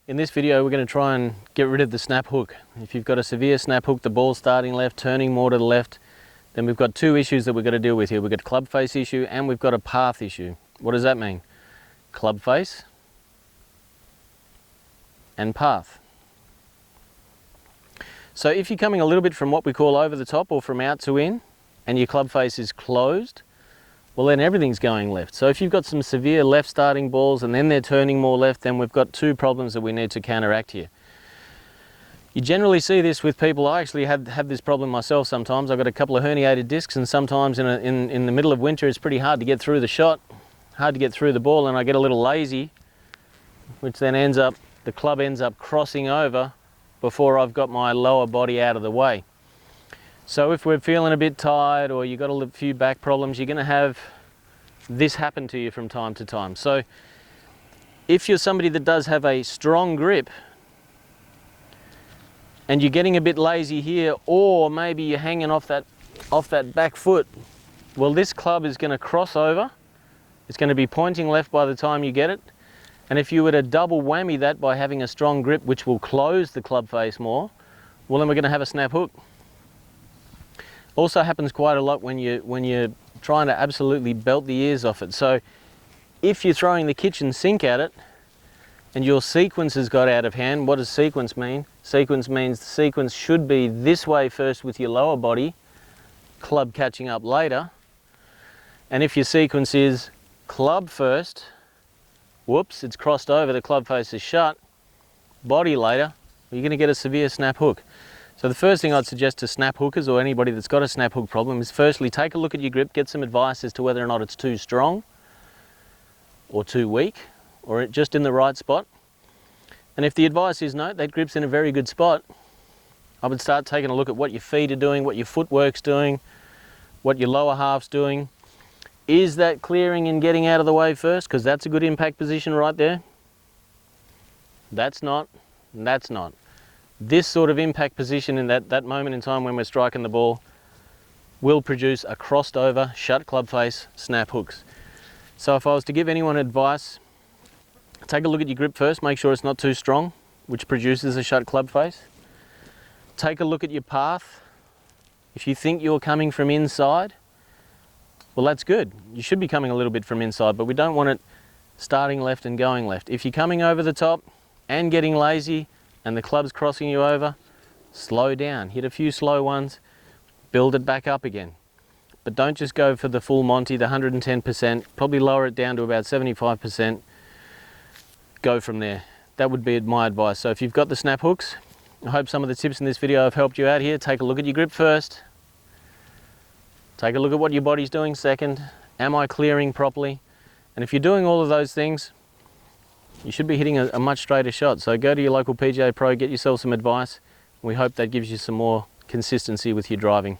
In this video we're going to try and get rid of the snap hook. If you've got a severe snap hook, the ball starting left, turning more to the left, then we've got two issues that we've got to deal with here. We've got a club face issue and we've got a path issue. What does that mean? Club face and path. So if you're coming a little bit from what we call over the top or from out to in, and your club face is closed, well then everything's going left. So if you've got some severe left starting balls and then they're turning more left, then we've got two problems that we need to counteract here. You generally see this with people. I actually have this problem myself sometimes. I've got a couple of herniated discs, and sometimes in the middle of winter it's pretty hard to get through the shot, hard to get through the ball, and I get a little lazy, which then the club ends up crossing over before I've got my lower body out of the way. So if we're feeling a bit tired or you've got a few back problems, you're going to have this happen to you from time to time. So if you're somebody that does have a strong grip and you're getting a bit lazy here, or maybe you're hanging off that back foot, well, this club is going to cross over. It's going to be pointing left by the time you get it. And if you were to double whammy that by having a strong grip, which will close the club face more, well, then we're going to have a snap hook. Also happens quite a lot when you're trying to absolutely belt the ears off it. So if you're throwing the kitchen sink at it and your sequence has got out of hand, what does sequence mean? Sequence means the sequence should be this way first with your lower body, club catching up later. And if your sequence is club first, whoops, it's crossed over, the club face is shut, body later, you're going to get a severe snap hook. So the first thing I'd suggest to snap hookers or anybody that's got a snap hook problem is firstly take a look at your grip, get some advice as to whether or not it's too strong or too weak or just in the right spot. And if the advice is no, that grip's in a very good spot, I would start taking a look at what your feet are doing, what your footwork's doing, what your lower half's doing. Is that clearing and getting out of the way first? Because that's a good impact position right there. That's not, and that's not. This sort of impact position in that moment in time when we're striking the ball will produce a crossed over, shut club face, snap hooks. So if I was to give anyone advice, take a look at your grip first, make sure it's not too strong, which produces a shut club face. Take a look at your path. If you think you're coming from inside, well, that's good. You should be coming a little bit from inside, but we don't want it starting left and going left. If you're coming over the top and getting lazy and the club's crossing you over, slow down. Hit a few slow ones, build it back up again. But don't just go for the full Monty, the 110%, probably lower it down to about 75%. Go from there. That would be my advice. So if you've got the snap hooks, I hope some of the tips in this video have helped you out here. Take a look at your grip first. Take a look at what your body's doing second. Am I clearing properly? And if you're doing all of those things, you should be hitting a much straighter shot. So go to your local PGA Pro, get yourself some advice. We hope that gives you some more consistency with your driving.